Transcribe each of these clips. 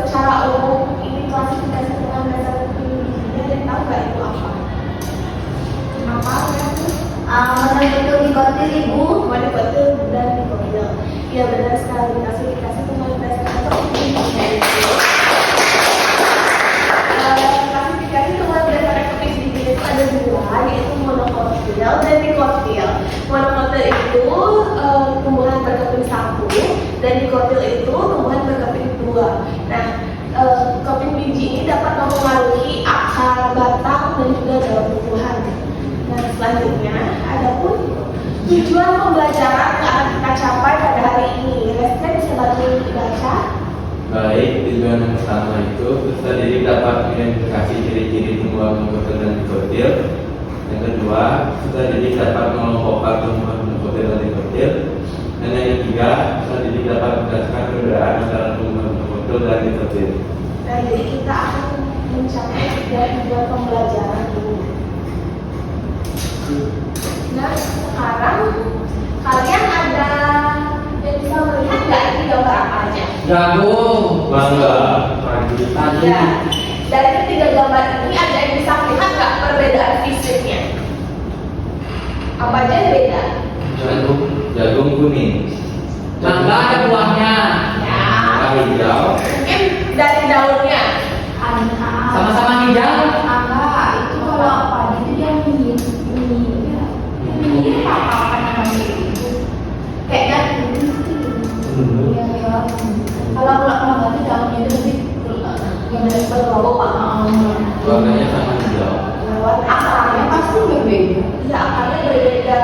secara umum ini klasifikasi dengan dasar biologinya, dan tahu nggak itu apa? Apa ya? Monokotil dikotil ibu. Monokotil dan dikotil. Iya benar sekali, klasifikasi dengan dasar klasifikasi dengan dasar FPSDB itu ada dua, yaitu monokotil dan dikotil. Monokotil itu tumbuhan berkeping satu, dan dikotil itu tumbuhan berkeping dua. Nah, keping biji ini dapat mempengaruhi akar, batang, dan juga daun tumbuhan. Nah, selanjutnya adapun tujuan pembelajaran yang akan kita capai pada hari ini. Resta bisa bantu dibaca? Baik, tujuan yang pertama itu peserta didik dapat mengidentifikasi ciri-ciri tumbuhan monokotil dan dikotil. Yang kedua, peserta didik dapat mengelompokkan tumbuhan monokotil dan dikotil. Dan yang ketiga, peserta didik dapat menjelaskan perbedaan antara tumbuhan monokotil dan dikotil. Nah, jadi kita akan mencapai tiga tujuan pembelajaran ini. Nah, sekarang kalian ada yang bisa melihat nggak ini gambar apa aja? Jagung. Bangga. Tadi. Ya, dari ketiga gambar ini ada yang bisa melihat nggak perbedaan fisiknya? Apa aja yang beda? Jagung kuning. Mangga ada buahnya. Ya, Mangga hijau. mungkin dari daunnya. Sama-sama hijau. Angga itu kalau padi itu dia mirip apa namanya itu kayaknya iya ya. Kalau mangga itu daunnya itu lebih yang dari berlobak. Warnanya sama hijau. Akarnya pasti berbeda. Ya, akarnya berbeda.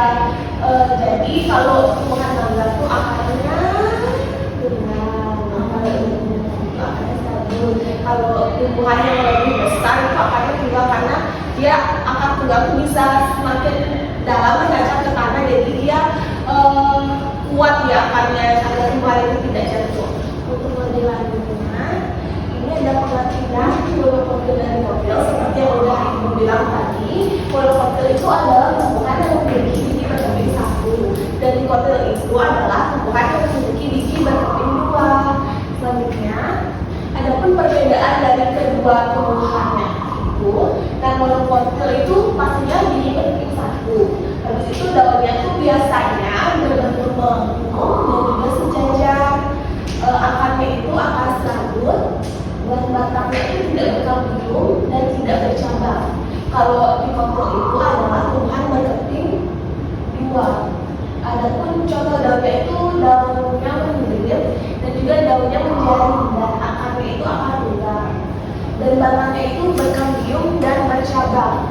Jadi kalau tumbuhan mangga itu akarnya akarnya stabil. Kalau tumbuhan yang lebih besar itu akarnya juga, karena dia akar tunggal itu bisa semakin dalam menancap ke tanah, jadi dia kuat ya akarnya agar tumbuhan itu tidak jatuh. Untuk lebih lanjutnya, ini ada pengertian monokotil dan dikotil seperti yang udah ibu bilang tadi. Monokotil itu adalah tumbuhan yang memiliki biji berkeping satu, dan dikotil itu adalah tumbuhan yang memiliki biji berkeping dua. Selanjutnya, adapun perbedaan dari kedua tumbuhannya itu, dan monokotil itu pastinya biji berkeping satu. Habis itu daunnya itu biasanya berbentuk melengkung dan juga sejajar. Akarnya itu akar serabut, dan batangnya itu tidak berkambium dan tidak bercabang. Kalau dikotil itu adalah tumbuhan berkeping dua. Adapun contoh daunnya itu daunnya menjerit dan juga daunnya menjadi, dan akarnya itu akar tunggal, dan batangnya itu berkambium dan bercabang.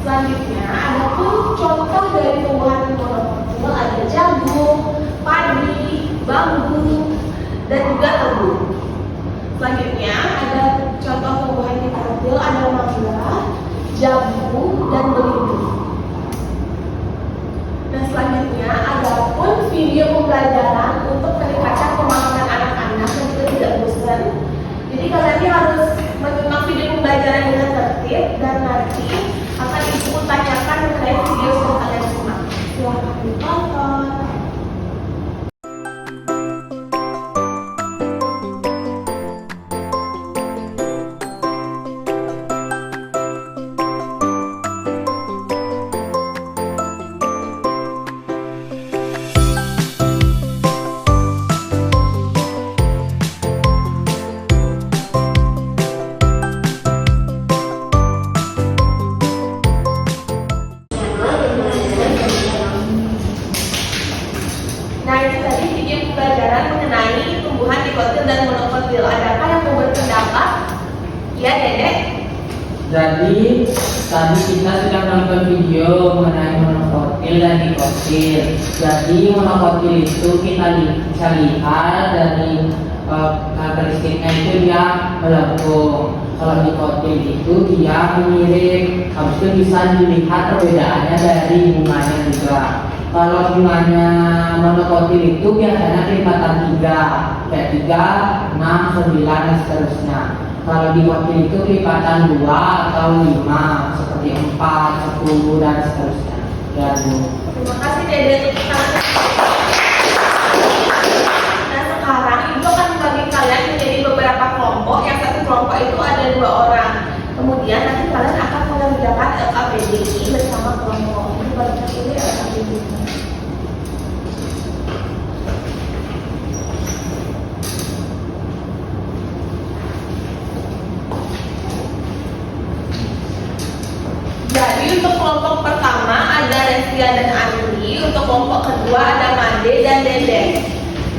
Selanjutnya, adapun contoh dari tumbuhan monokotil ada jagung, padi, bambu, dan juga tebu. Selanjutnya ada contoh tumbuhan dikotil ada mangga, jambu, dan belimbing. Nah, selanjutnya adapun video pembelajaran untuk meningkatkan pemahaman anak-anak dan juga tidak bosan. Jadi kalian ini harus menyimak video pembelajaran dengan tertib, dan nanti akan ibu tanyakan mengenai video yang kalian simak. Silahkan ditonton. Nah, itu tadi video pembelajaran mengenai tumbuhan dikotil dan monokotil. Adakah yang mau berpendapat? Ya, Dedek. Jadi tadi kita sudah menonton video mengenai monokotil dan dikotil. Jadi monokotil itu kita bisa lihat dari karakteristiknya itu dia melengkung. Kalau dikotil itu dia mirip. Habis itu bisa dilihat perbedaannya dari bunganya juga. Kalau bunganya monokotil itu biasanya kelipatan 3, kayak 3, 6, 9, dan seterusnya. Kalau dikotil itu kelipatan 2 atau 5, seperti 4, 10, dan seterusnya. Ya, Bu. Terima kasih, Dedek. Nah, sekarang Ibu akan membagi kalian menjadi beberapa Setia dan Andi. Untuk kelompok kedua ada Made dan Dede.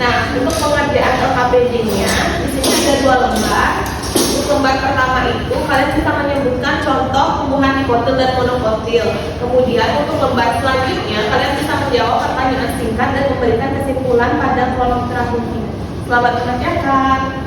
Nah, untuk pengerjaan LKPD-nya di sini ada 2 lembar. Untuk lembar pertama itu kalian bisa menyebutkan contoh tumbuhan dikotil dan monokotil. Kemudian untuk lembar selanjutnya kalian bisa menjawab pertanyaan singkat dan memberikan kesimpulan pada kolom terakhir ini. Selamat mengerjakan.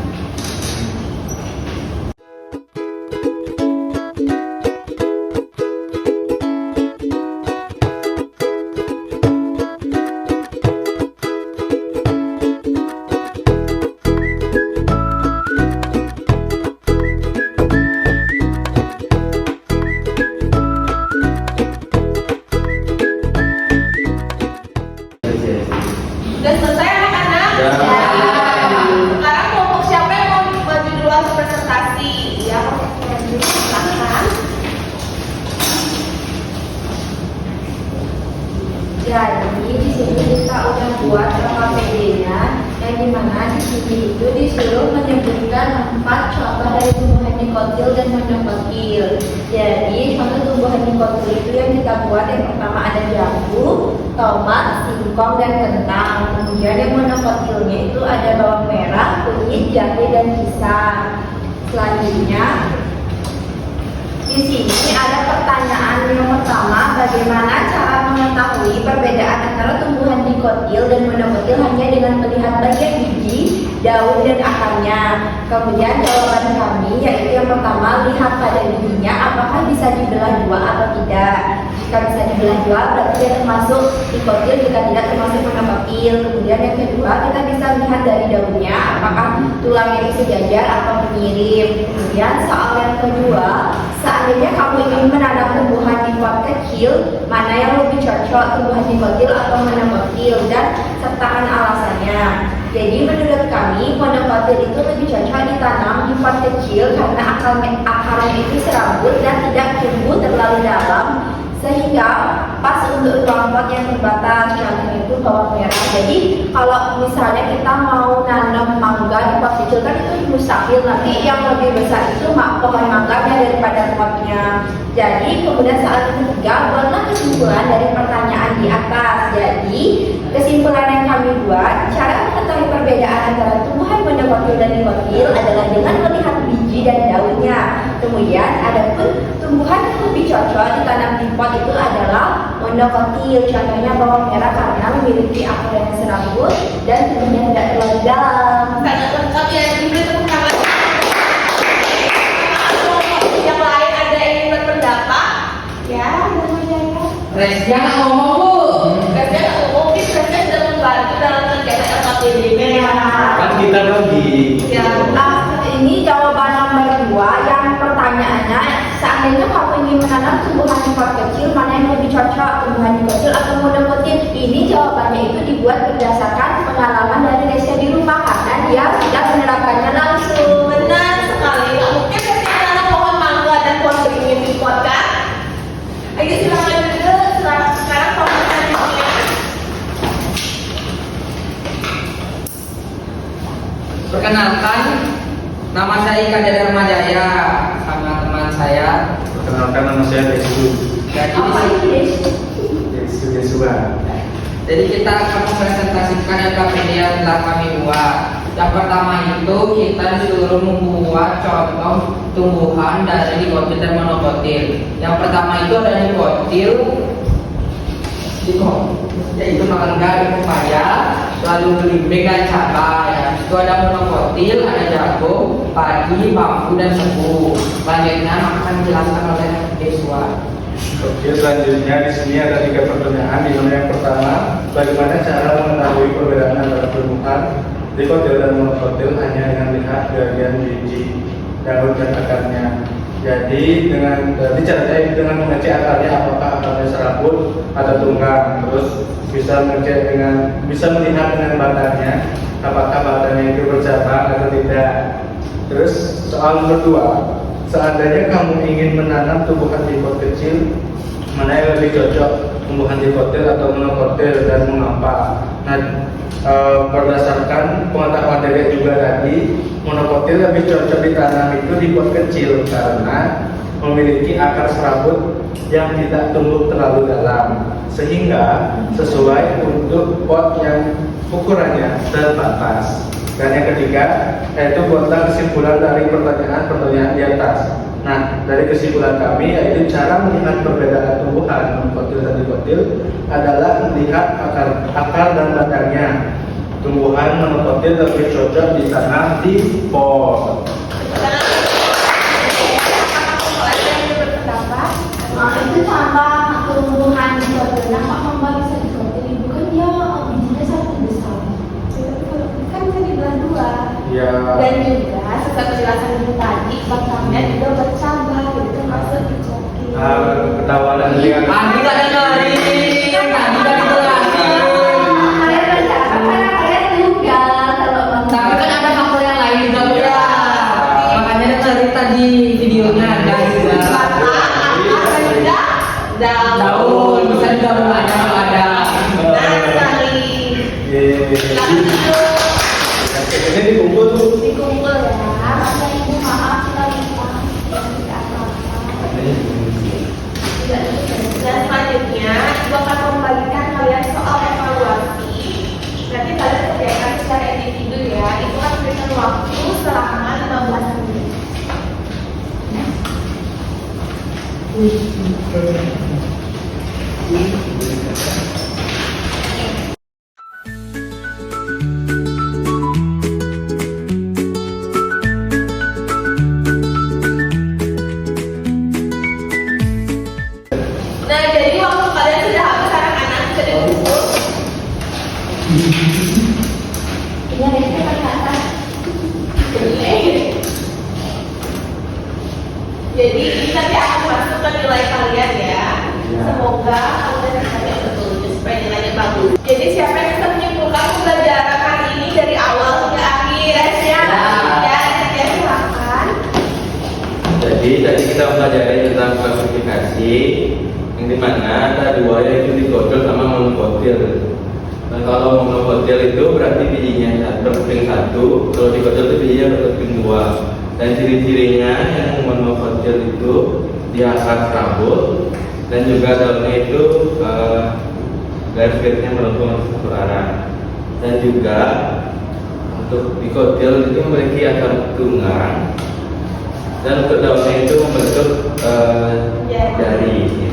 Sudah selesai anak-anak? Ya. Sekarang kelompok siapa yang mau maju duluan ke presentasi? Ya, silakan. Jadi di sini kita udah buat LKPD-nya, yang dimana di sini itu disuruh menyebutkan 4 contoh dari tumbuhan dikotil dan monokotil. Jadi contoh tumbuhan dikotil itu yang kita buat yang pertama ada jambu, tomat, singkong, dan kentang. Kemudian yang monokotilnya itu ada bawang merah, kunyit, jahe, dan pisang. Selanjutnya di sini ada pertanyaan yang pertama, bagaimana cara mengetahui perbedaan antara tumbuhan dikotil dan monokotil hanya dengan melihat bagian biji, daun, dan akarnya. Kemudian jawaban kami yaitu yang pertama, lihat pada bijinya apakah bisa dibelah 2 atau tidak. Jika bisa dibelah 2 berarti dia termasuk dikotil, jika tidak termasuk monokotil. Kemudian yang kedua, kita bisa lihat dari daunnya apakah tulangnya itu sejajar atau mirip. Kemudian soal yang kedua, seandainya kamu ingin menanam tumbuhan di pot kecil, mana yang lebih cocok, tumbuhan dikotil atau monokotil, dan sertakan alasannya. Jadi menurut kami monokotil itu lebih cocok ditanam di pot kecil karena akarnya itu serabut dan tidak tumbuh terlalu dalam, sehingga pas untuk ruang pot yang terbatas, contohnya itu bawang merah. Jadi kalau misalnya kita mau nanam mangga di pot kecil kan itu mustahil, nanti yang lebih besar itu pohon mangganya daripada potnya. Jadi kemudian saat ketiga, buatlah kesimpulan dari pertanyaan di atas. Jadi kesimpulan yang kami buat, cara mengetahui perbedaan antara tumbuhan monokotil dan dikotil adalah dengan melihat biji dan daunnya. Kemudian adapun tumbuhan yang lebih cocok ditanam di pot itu adalah monokotil, contohnya bawang merah karena memiliki akar yang serabut dan tumbuhnya tidak terlalu dalam. Sangat lengkap ya, diberi tepuk tangan. Yang lain ada yang ingin berpendapat? Ya, Resya nggak ngomong bu. Kerja mungkin kerja sudah membantu dalam kegiatan LKPD-nya. Kan kita bagi. Ya, Ini jawaban nomor 2 yang pertanyaannya, seandainya kamu ingin menanam tumbuhan di pot kecil, mana yang lebih cocok, tumbuhan dikotil atau monokotil? Ini jawabannya itu dibuat berdasarkan pengalaman dari Resya di rumah karena dia sudah menerapkannya langsung. benar sekali. Nggak mungkin kita menanam pohon mangga dan pohon beringin di pot kan? Ayo silakan dulu. Sekarang pohon selanjutnya. Perkenalkan, nama saya Ika Dharma Jaya sama teman saya. Perkenalkan nama saya Desu. Jadi Apa ini? Desua. Jadi kita akan mempresentasikan LKPD yang telah kami buat. Yang pertama itu kita disuruh membuat contoh tumbuhan dari dikotil dan monokotil. Yang pertama itu ada dikotil, yaitu mangga dan pepaya, lalu belimbing dan cabai. Itu ada monokotil, ada jagung, padi, bambu, dan tebu. Selanjutnya akan dijelaskan oleh Deswa. Oke, selanjutnya di sini ada 3 pertanyaan. Di mana yang pertama, bagaimana cara mengetahui perbedaan antara tumbuhan dikotil dan monokotil hanya dengan lihat bagian biji, daun, dan akarnya. Jadi caranya dengan mengecek akarnya, apakah akarnya serabut atau tunggang. Terus bisa melihat dengan batangnya, apakah batangnya itu bercabang atau tidak. Terus soal nomor 2, seandainya kamu ingin menanam tumbuhan di pot kecil, mana yang lebih cocok, tumbuhan dikotil atau monokotil, dan mengapa? Nah, berdasarkan pengetahuan Dedek juga tadi, monokotil lebih cocok ditanam itu di pot kecil karena memiliki akar serabut yang tidak tumbuh terlalu dalam, sehingga sesuai untuk pot yang ukurannya terbatas. Dan yang ketiga, yaitu buatlah kesimpulan dari pertanyaan-pertanyaan di atas. Nah, dari kesimpulan kami yaitu cara melihat perbedaan tumbuhan monokotil dan dikotil adalah melihat akar dan batangnya. Tumbuhan monokotil lebih cocok ditanam di pot. Itu tambah tumbuhan dikotil. Kenapa bisa dikotil? Bukan dia bijinya sangat besar. Kan bisa dibelah dua. Ya. Dan juga sesuai penjelasan ibu tadi, batangnya juga bercabang, jadi termasuk dicokil. Ketawa dan lihat. Andi tak dengerin, Andi tak dijelasin. Kalian belajar karena kalian tunggal kalau Tapi kan ada faktor yang lain juga ya. Makanya dengerin tadi videonya ada juga. Daun bisa digabung aja kalau ada. Ini dikumpul tuh. dikumpul ya. Masa ibu maaf kita lupa. Tidak apa-apa. Dan selanjutnya, ibu akan membagikan kalian soal evaluasi. Nanti kalian kerjakan secara individu ya. Itu akan memberikan waktu selama 15 menit. Nah, jadi waktu kalian sudah habis, anak-anak bisa dikumpul. Ini ada yang kata-kata. Jadi ini nanti akan masuk ke nilai kalian ya. Semoga kalian bisa yang betul supaya nilainya bagus. Jadi siapa yang bisa menyimpulkan pembelajaran kali ini dari awal hingga akhir? Ya, silakan. Jadi tadi kita mempelajari tentang klasifikasi yang dimana ada dua, yaitu dikotil sama monokotil. Dan kalau monokotil itu berarti bijinya berkeping satu, kalau dikotil itu bijinya berkeping dua. Dan ciri-cirinya yang monokotil itu dia akar serabut dan juga daunnya itu garis-garisnya melengkung satu arah. Dan juga untuk dikotil itu memiliki akar tunggang dan untuk daunnya itu membentuk jari.